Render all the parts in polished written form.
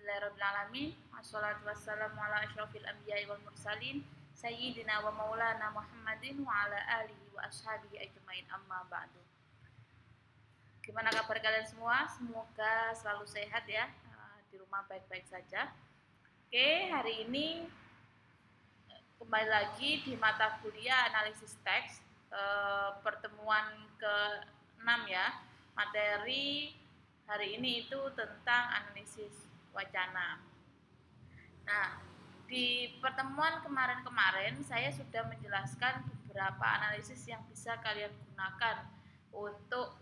Alhamdulillahirrabbilalamin. Wassalatu wassalamu ala asyrafil anbiya'i wal mursalin Sayyidina wa maulana Muhammadin wa ala alihi wa ashabihi ajmain, amma ba'du. Gimana kabar kalian semua? Semoga selalu sehat ya, di rumah baik-baik saja. Oke, hari ini kembali lagi di mata kuliah analisis teks, pertemuan ke-6 ya. Materi hari ini itu tentang analisis wacana. Nah, di pertemuan kemarin saya sudah menjelaskan beberapa analisis yang bisa kalian gunakan untuk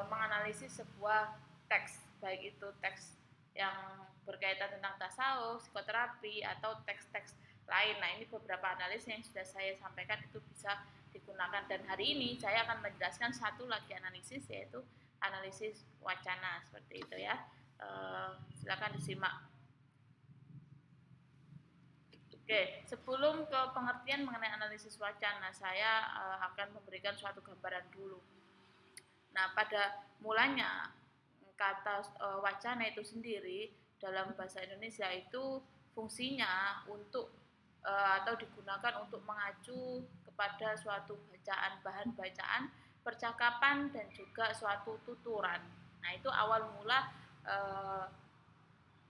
menganalisis sebuah teks, baik itu teks yang berkaitan tentang tasawuf, psikoterapi, atau teks-teks lain. Nah, ini beberapa analisis yang sudah saya sampaikan itu bisa digunakan, dan hari ini saya akan menjelaskan satu lagi analisis, yaitu analisis wacana, seperti itu ya. Silakan disimak. Oke, sebelum ke pengertian mengenai analisis wacana, saya akan memberikan suatu gambaran dulu. Nah, pada mulanya kata wacana itu sendiri dalam bahasa Indonesia itu fungsinya untuk atau digunakan untuk mengacu kepada suatu bacaan, bahan bacaan, percakapan, dan juga suatu tuturan. Nah, itu awal mula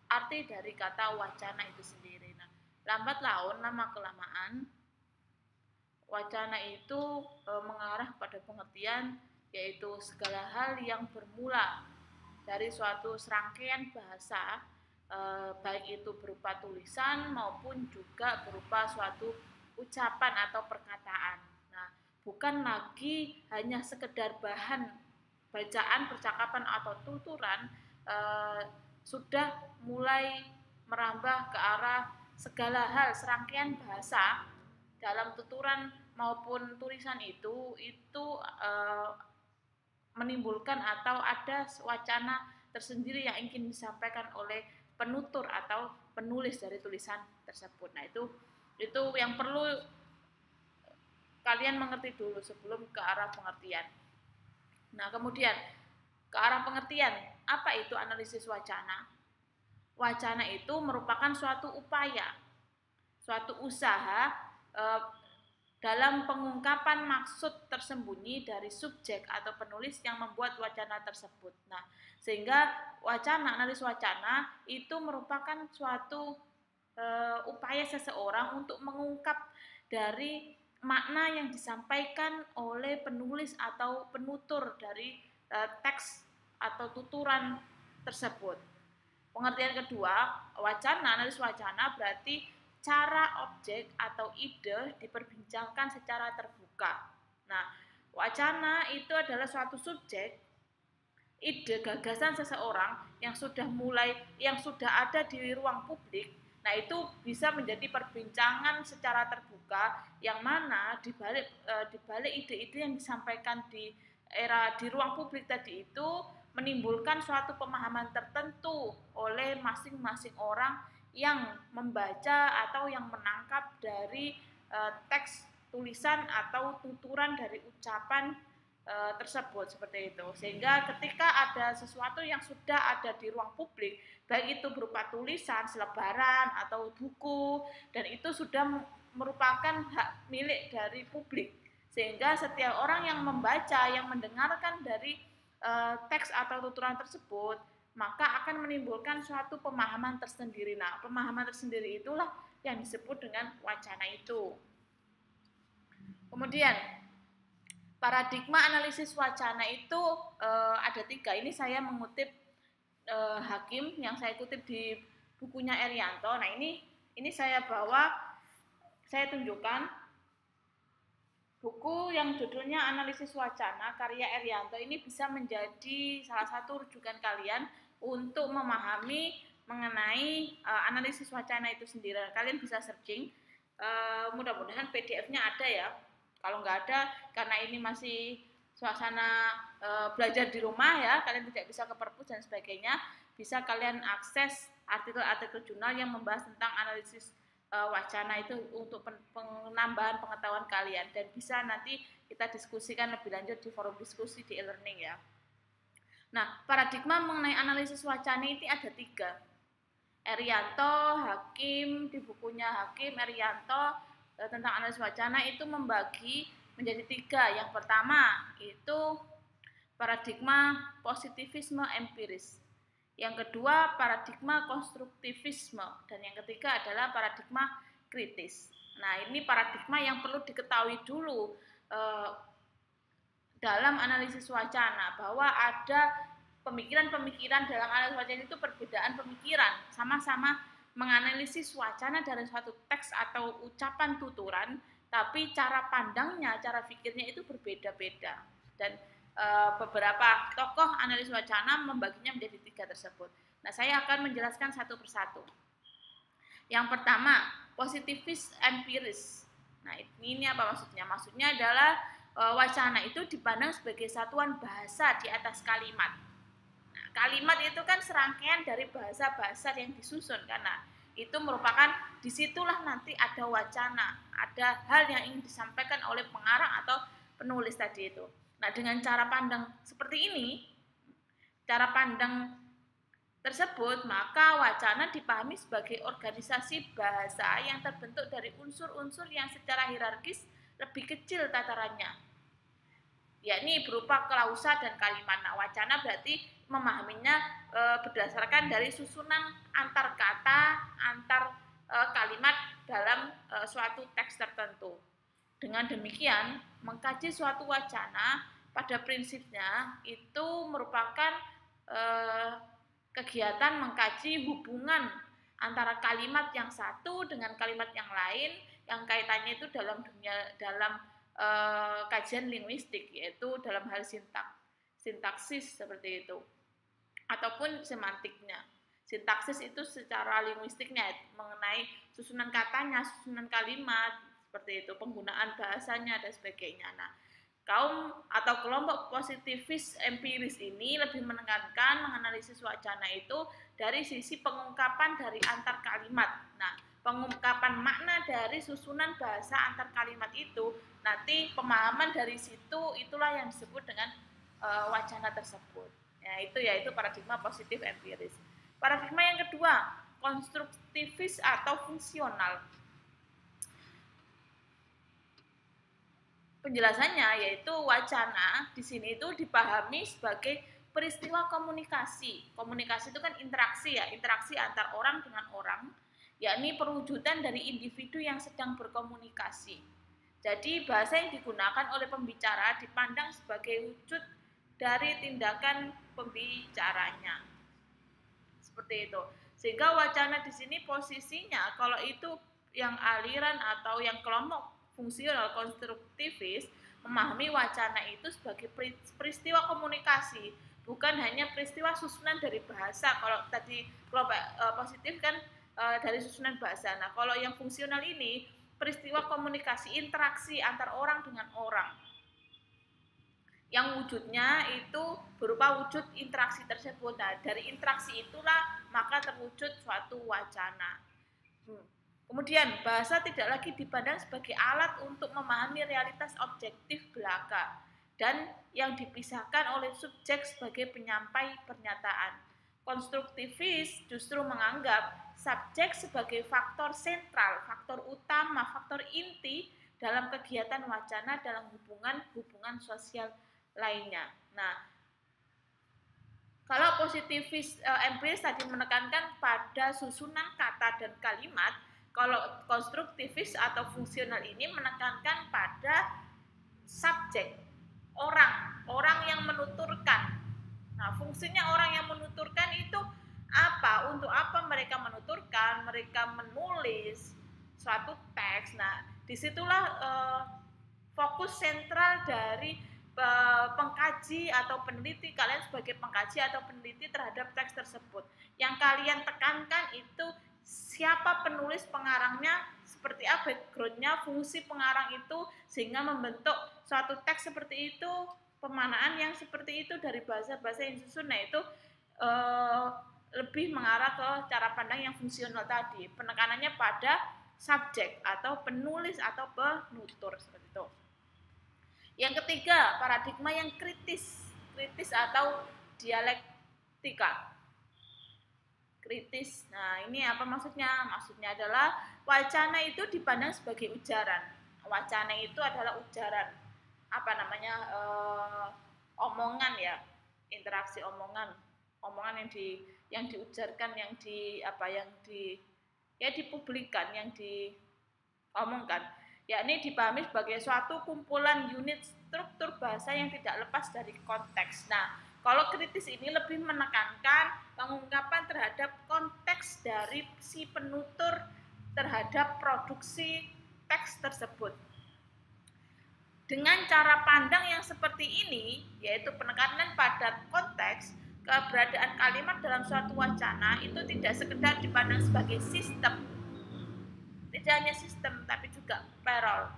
arti dari kata wacana itu sendiri. Nah, lambat laun, lama kelamaan, wacana itu mengarah pada pengertian yaitu segala hal yang bermula dari suatu serangkaian bahasa, baik itu berupa tulisan maupun juga berupa suatu ucapan atau perkataan. Nah, bukan lagi hanya sekedar bahan bacaan, percakapan, atau tuturan, sudah mulai merambah ke arah segala hal, serangkaian bahasa dalam tuturan maupun tulisan itu menimbulkan atau ada wacana tersendiri yang ingin disampaikan oleh penutur atau penulis dari tulisan tersebut. Nah, itu yang perlu kalian mengerti dulu sebelum ke arah pengertian. Nah, kemudian ke arah pengertian, apa itu analisis wacana? Wacana itu merupakan suatu upaya, suatu usaha dalam pengungkapan maksud tersembunyi dari subjek atau penulis yang membuat wacana tersebut. Nah, sehingga wacana, analis wacana itu merupakan suatu upaya seseorang untuk mengungkap dari makna yang disampaikan oleh penulis atau penutur dari teks atau tuturan tersebut. Pengertian kedua, wacana, analis wacana berarti cara objek atau ide diperbincangkan secara terbuka. Nah, wacana itu adalah suatu subjek, ide, gagasan seseorang yang sudah ada di ruang publik. Nah, itu bisa menjadi perbincangan secara terbuka, yang mana di balik ide-ide yang disampaikan di ruang publik tadi itu menimbulkan suatu pemahaman tertentu oleh masing-masing orang yang membaca atau yang menangkap dari teks, tulisan, atau tuturan dari ucapan tersebut, seperti itu. Sehingga ketika ada sesuatu yang sudah ada di ruang publik, baik itu berupa tulisan, selebaran, atau buku, dan itu sudah merupakan hak milik dari publik, sehingga setiap orang yang membaca, yang mendengarkan dari teks atau tuturan tersebut, maka akan menimbulkan suatu pemahaman tersendiri. Nah, pemahaman tersendiri itulah yang disebut dengan wacana itu. Kemudian, paradigma analisis wacana itu ada 3. Ini saya mengutip Hakim, yang saya kutip di bukunya Erianto. Nah, ini saya tunjukkan buku yang judulnya Analisis Wacana karya Erianto. Ini bisa menjadi salah satu rujukan kalian untuk memahami mengenai analisis wacana itu sendiri. Kalian bisa searching, mudah-mudahan PDF-nya ada ya. Kalau nggak ada, karena ini masih suasana belajar di rumah ya, kalian tidak bisa ke perpus dan sebagainya, bisa kalian akses artikel-artikel jurnal yang membahas tentang analisis wacana itu untuk penambahan pengetahuan kalian, dan bisa nanti kita diskusikan lebih lanjut di forum diskusi di e-learning ya. Nah, paradigma mengenai analisis wacana ini ada 3. Erianto, Hakim, di bukunya Hakim, Erianto tentang analisis wacana itu membagi menjadi 3. Yang pertama itu paradigma positivisme empiris. Yang kedua paradigma konstruktivisme. Dan yang ketiga adalah paradigma kritis. Nah, ini paradigma yang perlu diketahui dulu dalam analisis wacana, bahwa ada pemikiran-pemikiran dalam analisis wacana itu perbedaan pemikiran, sama-sama menganalisis wacana dari suatu teks atau ucapan tuturan, tapi cara pandangnya, cara pikirnya itu berbeda-beda. Dan beberapa tokoh analisis wacana membaginya menjadi 3 tersebut. Nah, saya akan menjelaskan satu persatu. Yang pertama, positivis empiris. Nah, ini apa maksudnya? Maksudnya adalah wacana itu dipandang sebagai satuan bahasa di atas kalimat. Kalimat itu kan serangkaian dari bahasa-bahasa yang disusun, karena itu merupakan disitulah nanti ada wacana, ada hal yang ingin disampaikan oleh pengarang atau penulis tadi itu. Nah, dengan cara pandang seperti ini, cara pandang tersebut, maka wacana dipahami sebagai organisasi bahasa yang terbentuk dari unsur-unsur yang secara hierarkis lebih kecil tatarannya, yakni berupa klausa dan kalimat. Nah, wacana berarti memahaminya berdasarkan dari susunan antar kata, antar kalimat dalam suatu teks tertentu. Dengan demikian, mengkaji suatu wacana pada prinsipnya itu merupakan kegiatan mengkaji hubungan antara kalimat yang satu dengan kalimat yang lain, yang kaitannya itu dalam kajian linguistik, yaitu dalam hal sintaksis seperti itu, ataupun semantiknya. Sintaksis itu secara linguistiknya mengenai susunan katanya, susunan kalimat, seperti itu, penggunaan bahasanya dan sebagainya. Nah, kaum atau kelompok positivis empiris ini lebih menekankan menganalisis wacana itu dari sisi pengungkapan dari antar kalimat. Nah, pengungkapan makna dari susunan bahasa antar kalimat itu, nanti pemahaman dari situ itulah yang disebut dengan wacana tersebut. Ya, yaitu paradigma positif empiris. Paradigma yang kedua, konstruktivis atau fungsional. Penjelasannya yaitu wacana di sini itu dipahami sebagai peristiwa komunikasi. Komunikasi itu kan interaksi ya, interaksi antar orang dengan orang, yakni perwujudan dari individu yang sedang berkomunikasi. Jadi bahasa yang digunakan oleh pembicara dipandang sebagai wujud dari tindakan pembicaranya. Seperti itu. Sehingga wacana di sini posisinya kalau itu yang aliran atau yang kelompok fungsional konstruktivis memahami wacana itu sebagai peristiwa komunikasi, bukan hanya peristiwa susunan dari bahasa. Kalau tadi kelompok positif kan dari susunan bahasa. Nah, kalau yang fungsional ini peristiwa komunikasi, interaksi antar orang dengan orang, yang wujudnya itu berupa wujud interaksi tersebut. Nah, dari interaksi itulah maka terwujud suatu wacana. Kemudian, bahasa tidak lagi dipandang sebagai alat untuk memahami realitas objektif belaka dan yang dipisahkan oleh subjek sebagai penyampai pernyataan. Konstruktivis justru menganggap subjek sebagai faktor sentral, faktor utama, faktor inti dalam kegiatan wacana dalam hubungan sosial lainnya. Nah, kalau positivis empiris tadi menekankan pada susunan kata dan kalimat, kalau konstruktivis atau fungsional ini menekankan pada subjek, orang yang menuturkan. Nah, fungsinya orang yang menuturkan itu apa? Untuk apa mereka menuturkan? Mereka menulis suatu teks. Nah, disitulah fokus sentral dari pengkaji atau peneliti, kalian sebagai pengkaji atau peneliti terhadap teks tersebut. Yang kalian tekankan itu siapa penulis, pengarangnya, seperti apa backgroundnya, fungsi pengarang itu, sehingga membentuk suatu teks seperti itu, pemanaan yang seperti itu dari bahasa-bahasa yang disusun. Nah, itu lebih mengarah ke cara pandang yang fungsional tadi, penekanannya pada subjek atau penulis atau penutur seperti itu. Yang ketiga, paradigma yang kritis atau dialektika. kritis. Nah, ini apa maksudnya? Maksudnya adalah wacana itu dipandang sebagai ujaran. Wacana itu adalah ujaran. Apa namanya? Omongan ya. Interaksi omongan. Omongan yang diujarkan, yang dipublikkan, yang diomongkan. Yakni dipahami sebagai suatu kumpulan unit struktur bahasa yang tidak lepas dari konteks. Nah, kalau kritis ini lebih menekankan pengungkapan terhadap konteks dari si penutur terhadap produksi teks tersebut. Dengan cara pandang yang seperti ini, yaitu penekanan pada konteks, keberadaan kalimat dalam suatu wacana itu tidak sekedar dipandang sebagai sistem, tidak hanya sistem, tapi juga parol.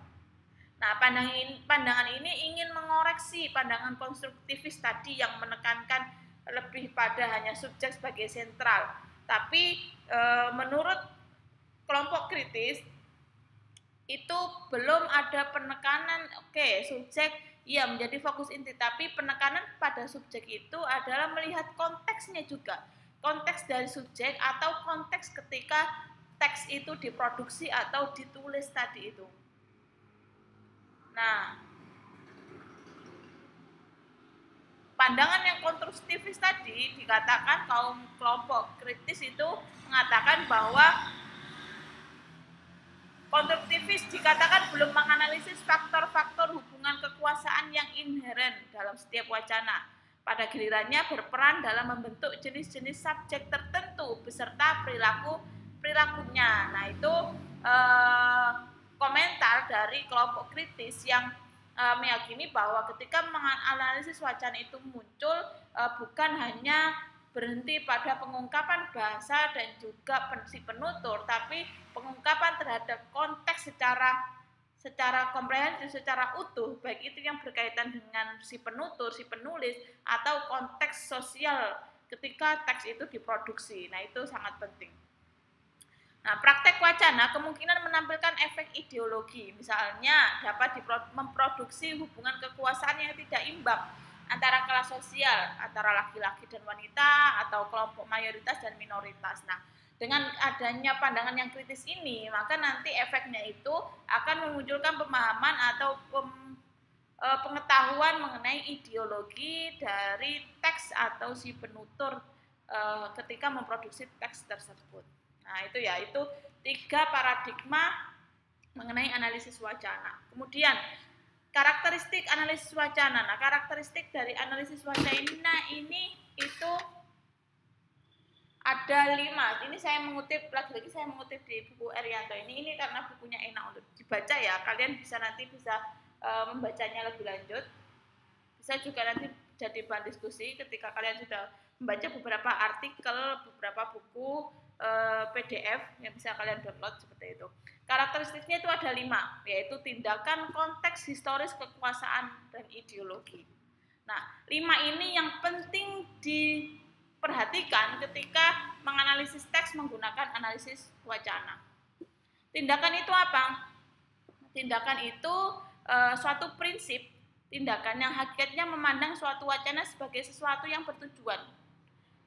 Nah, pandangan ini ingin mengoreksi pandangan konstruktivis tadi yang menekankan lebih pada hanya subjek sebagai sentral. Tapi menurut kelompok kritis itu belum ada penekanan, subjek ya menjadi fokus inti, tapi penekanan pada subjek itu adalah melihat konteksnya juga. Konteks dari subjek atau konteks ketika teks itu diproduksi atau ditulis tadi itu. Nah, pandangan yang konstruktivis tadi dikatakan kaum kelompok kritis itu mengatakan bahwa konstruktivis dikatakan belum menganalisis faktor-faktor hubungan kekuasaan yang inheren dalam setiap wacana. Pada gilirannya berperan dalam membentuk jenis-jenis subjek tertentu beserta perilakunya. Nah, itu komentar dari kelompok kritis yang meyakini bahwa ketika menganalisis wacana itu muncul bukan hanya berhenti pada pengungkapan bahasa dan juga si penutur, tapi pengungkapan terhadap konteks secara komprehensif, secara utuh, baik itu yang berkaitan dengan si penutur, si penulis, atau konteks sosial ketika teks itu diproduksi. Nah, itu sangat penting. Nah, praktek wacana kemungkinan menampilkan efek ideologi, misalnya dapat memproduksi hubungan kekuasaan yang tidak imbang antara kelas sosial, antara laki-laki dan wanita, atau kelompok mayoritas dan minoritas. Nah, dengan adanya pandangan yang kritis ini, maka nanti efeknya itu akan memunculkan pemahaman atau pengetahuan mengenai ideologi dari teks atau si penutur ketika memproduksi teks tersebut. Nah, itu 3 paradigma mengenai analisis wacana. Kemudian karakteristik analisis wacana. Nah, karakteristik dari analisis wacana ini itu ada 5. Ini saya mengutip di buku Erianto ini karena bukunya enak untuk dibaca ya. Kalian bisa membacanya lebih lanjut. Bisa juga nanti jadi bahan diskusi ketika kalian sudah membaca beberapa artikel, beberapa buku PDF yang bisa kalian download seperti itu. Karakteristiknya itu ada 5, yaitu tindakan, konteks, historis, kekuasaan, dan ideologi. Nah, 5 ini yang penting diperhatikan ketika menganalisis teks menggunakan analisis wacana. Tindakan itu apa? Tindakan itu suatu prinsip, tindakan yang hakikatnya memandang suatu wacana sebagai sesuatu yang bertujuan.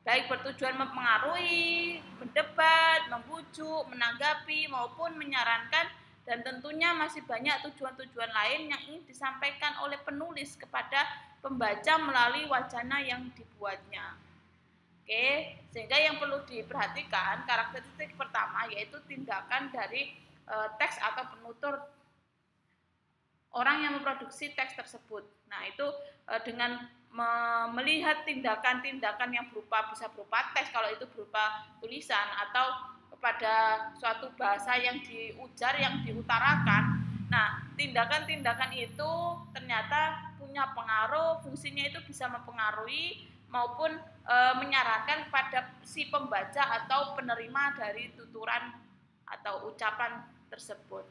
Baik bertujuan mempengaruhi, mendebat, membujuk, menanggapi, maupun menyarankan, dan tentunya masih banyak tujuan-tujuan lain yang ingin disampaikan oleh penulis kepada pembaca melalui wacana yang dibuatnya. Sehingga yang perlu diperhatikan, karakteristik pertama yaitu tindakan dari teks atau penutur orang yang memproduksi teks tersebut. Nah, itu dengan melihat tindakan-tindakan yang bisa berupa teks, kalau itu berupa tulisan, atau kepada suatu bahasa yang diujar, yang diutarakan. Nah, tindakan-tindakan itu ternyata punya pengaruh, fungsinya itu bisa mempengaruhi maupun menyarankan pada si pembaca atau penerima dari tuturan atau ucapan tersebut.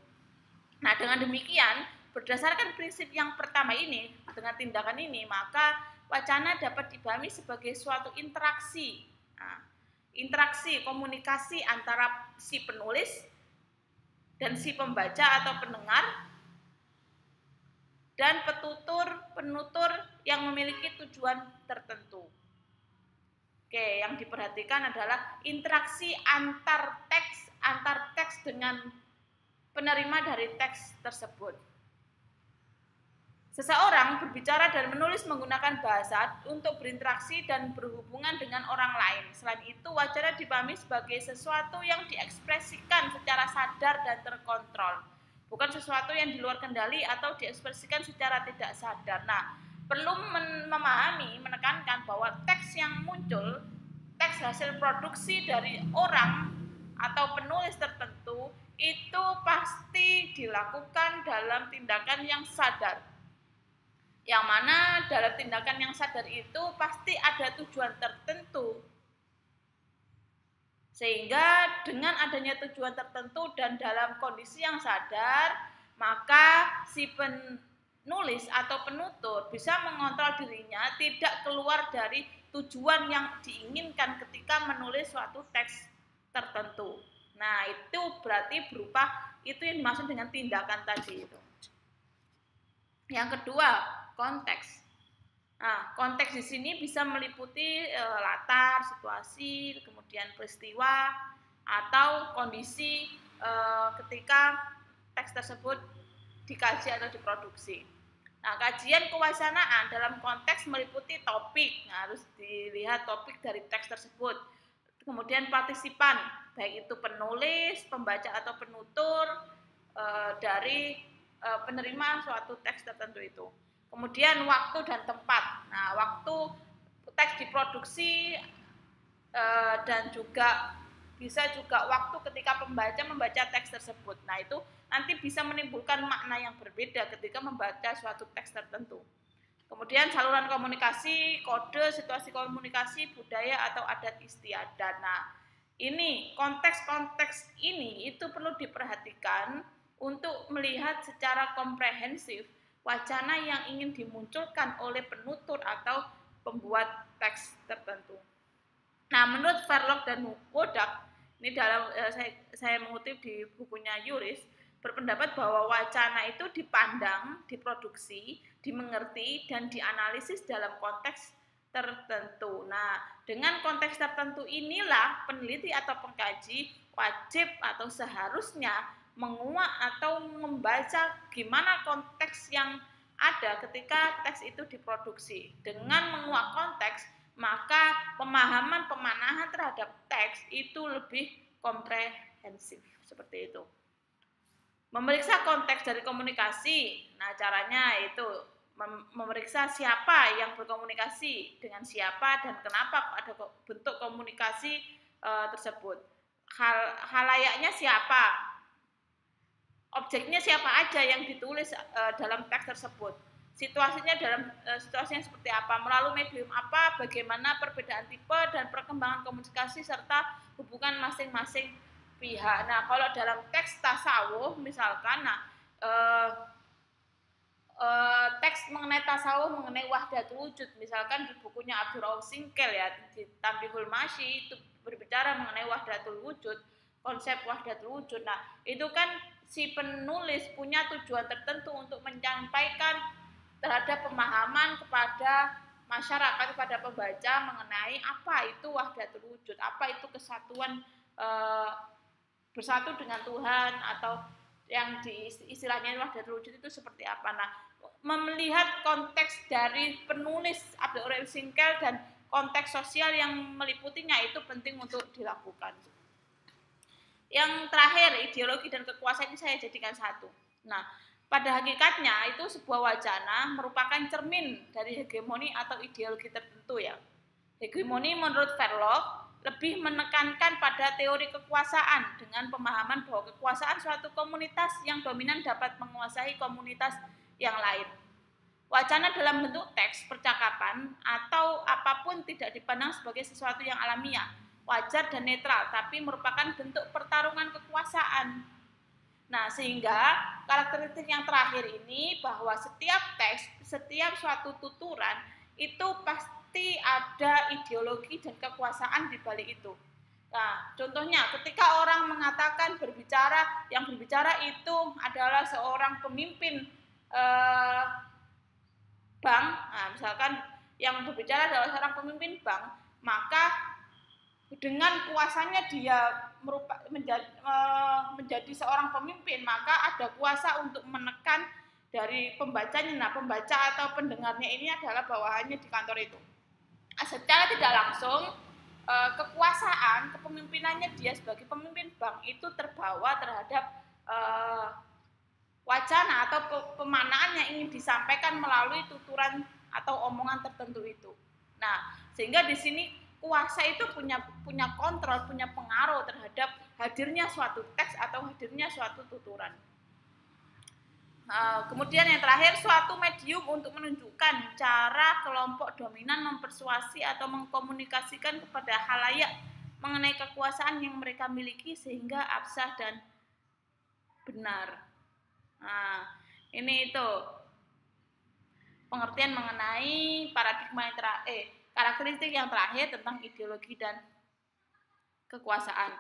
Nah, dengan demikian, berdasarkan prinsip yang pertama ini, dengan tindakan ini, maka wacana dapat dipahami sebagai suatu interaksi. Nah, interaksi komunikasi antara si penulis dan si pembaca atau pendengar dan penutur yang memiliki tujuan tertentu. Oke, yang diperhatikan adalah interaksi antar teks dengan penerima dari teks tersebut. Seseorang berbicara dan menulis menggunakan bahasa untuk berinteraksi dan berhubungan dengan orang lain. Selain itu, wacana dipahami sebagai sesuatu yang diekspresikan secara sadar dan terkontrol, bukan sesuatu yang di luar kendali atau diekspresikan secara tidak sadar. Nah, perlu memahami, menekankan bahwa teks yang muncul, teks hasil produksi dari orang atau penulis tertentu, itu pasti dilakukan dalam tindakan yang sadar. Yang mana dalam tindakan yang sadar itu pasti ada tujuan tertentu. Sehingga dengan adanya tujuan tertentu dan dalam kondisi yang sadar, maka si penulis atau penutur bisa mengontrol dirinya tidak keluar dari tujuan yang diinginkan ketika menulis suatu teks tertentu. Nah, itu berarti berupa itu yang dimaksud dengan tindakan tadi itu. Yang kedua, konteks. Nah, konteks di sini bisa meliputi latar, situasi, kemudian peristiwa atau kondisi ketika teks tersebut dikaji atau diproduksi. Nah, kajian kewacanaan dalam konteks meliputi topik. Nah, harus dilihat topik dari teks tersebut. Kemudian partisipan, baik itu penulis, pembaca atau penutur dari penerima suatu teks tertentu itu. Kemudian waktu dan tempat. Nah, waktu teks diproduksi dan juga bisa juga waktu ketika pembaca membaca teks tersebut. Nah, itu nanti bisa menimbulkan makna yang berbeda ketika membaca suatu teks tertentu. Kemudian saluran komunikasi, kode, situasi komunikasi, budaya atau adat istiadat. Nah, ini konteks-konteks ini itu perlu diperhatikan untuk melihat secara komprehensif wacana yang ingin dimunculkan oleh penutur atau pembuat teks tertentu. Nah, menurut Verloc dan Wodak, ini dalam saya mengutip di bukunya Juris, berpendapat bahwa wacana itu dipandang, diproduksi, dimengerti, dan dianalisis dalam konteks tertentu. Nah, dengan konteks tertentu inilah peneliti atau pengkaji wajib atau seharusnya menguak atau membaca gimana konteks yang ada ketika teks itu diproduksi. Dengan menguak konteks, maka pemahaman pemanahan terhadap teks itu lebih komprehensif. Seperti itu. Memeriksa konteks dari komunikasi. Nah, caranya itu memeriksa siapa yang berkomunikasi dengan siapa dan kenapa ada bentuk komunikasi tersebut. Halayaknya siapa? Objeknya siapa aja yang ditulis dalam teks tersebut, situasinya dalam situasi yang seperti apa, melalui medium apa, bagaimana perbedaan tipe dan perkembangan komunikasi serta hubungan masing-masing pihak. Nah, kalau dalam teks tasawuf misalkan, teks mengenai tasawuf, mengenai wahdatul wujud, misalkan di bukunya Abdul Rauf Singkel ya, di Tanbihul Masyi itu berbicara mengenai wahdatul wujud, konsep wahdatul wujud. Nah, itu kan si penulis punya tujuan tertentu untuk menyampaikan terhadap pemahaman kepada masyarakat, kepada pembaca mengenai apa itu wahdatul wujud, apa itu kesatuan bersatu dengan Tuhan, atau yang istilahnya wahdatul wujud itu seperti apa. Nah, melihat konteks dari penulis Abdul Rauf Singkel dan konteks sosial yang meliputinya itu penting untuk dilakukan. Yang terakhir, ideologi dan kekuasaan ini saya jadikan satu. Nah, pada hakikatnya itu sebuah wacana merupakan cermin dari hegemoni atau ideologi tertentu ya. Hegemoni menurut Verloc lebih menekankan pada teori kekuasaan dengan pemahaman bahwa kekuasaan suatu komunitas yang dominan dapat menguasai komunitas yang lain. Wacana dalam bentuk teks, percakapan, atau apapun tidak dipandang sebagai sesuatu yang alamiah, wajar dan netral, tapi merupakan bentuk pertarungan kekuasaan. Nah, sehingga karakteristik yang terakhir ini bahwa setiap teks, setiap suatu tuturan itu pasti ada ideologi dan kekuasaan di balik itu. Nah, contohnya ketika orang mengatakan yang berbicara itu adalah seorang pemimpin bank, nah, misalkan yang berbicara adalah seorang pemimpin bank, maka dengan kuasanya dia menjadi seorang pemimpin, maka ada kuasa untuk menekan dari pembacanya. Nah, pembaca atau pendengarnya ini adalah bawahannya di kantor itu. Nah, secara tidak langsung kekuasaan, kepemimpinannya dia sebagai pemimpin bank itu terbawa terhadap wacana atau pemanaan yang ingin disampaikan melalui tuturan atau omongan tertentu itu. Nah, sehingga di sini kuasa itu punya kontrol, punya pengaruh terhadap hadirnya suatu teks atau hadirnya suatu tuturan. Kemudian yang terakhir, suatu medium untuk menunjukkan cara kelompok dominan mempersuasi atau mengkomunikasikan kepada khalayak mengenai kekuasaan yang mereka miliki sehingga absah dan benar. Nah, ini itu pengertian mengenai paradigma yang karakteristik yang terakhir tentang ideologi dan kekuasaan.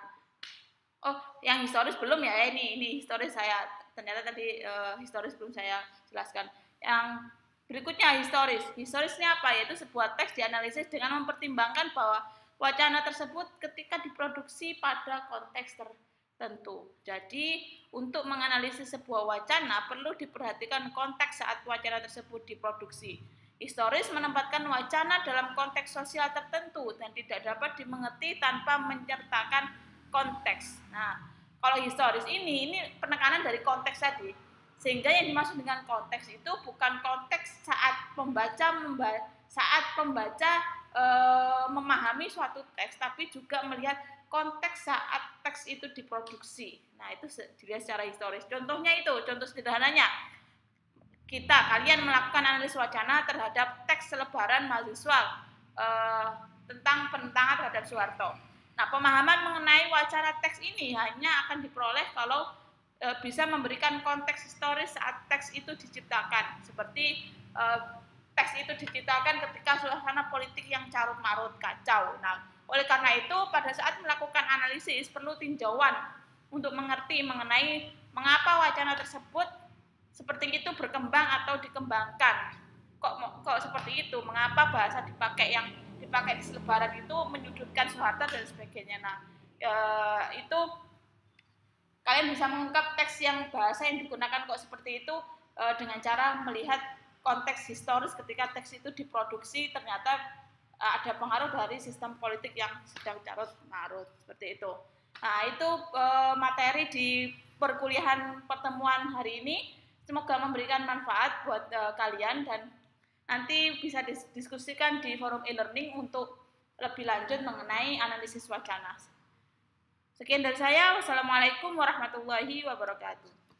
Oh, yang historis belum ya? Ini historis saya ternyata tadi historis belum saya jelaskan. Yang berikutnya historis. Historisnya apa? Yaitu sebuah teks dianalisis dengan mempertimbangkan bahwa wacana tersebut ketika diproduksi pada konteks tertentu. Jadi, untuk menganalisis sebuah wacana perlu diperhatikan konteks saat wacana tersebut diproduksi. Historis menempatkan wacana dalam konteks sosial tertentu dan tidak dapat dimengerti tanpa menyertakan konteks. Nah, kalau historis ini penekanan dari konteks tadi. Sehingga yang dimaksud dengan konteks itu bukan konteks saat pembaca memahami suatu teks, tapi juga melihat konteks saat teks itu diproduksi. Nah, itu dilihat secara historis. Contohnya itu, contoh sederhananya, kalian melakukan analisis wacana terhadap teks selebaran mahasiswa tentang penentangan terhadap Soeharto. Nah, pemahaman mengenai wacana teks ini hanya akan diperoleh kalau bisa memberikan konteks historis saat teks itu diciptakan. Seperti teks itu diciptakan ketika suasana politik yang carut-marut, kacau. Nah, oleh karena itu, pada saat melakukan analisis perlu tinjauan untuk mengerti mengenai mengapa wacana tersebut seperti itu berkembang atau dikembangkan. Kok seperti itu? Mengapa bahasa dipakai di selebaran itu menyudutkan Soeharto dan sebagainya. Nah, itu kalian bisa mengungkap teks yang bahasa yang digunakan kok seperti itu dengan cara melihat konteks historis ketika teks itu diproduksi ternyata ada pengaruh dari sistem politik yang sedang carut-marut seperti itu. Nah, itu materi di perkuliahan pertemuan hari ini. Semoga memberikan manfaat buat kalian dan nanti bisa didiskusikan di forum e-learning untuk lebih lanjut mengenai analisis wacana. Sekian dari saya. Wassalamualaikum warahmatullahi wabarakatuh.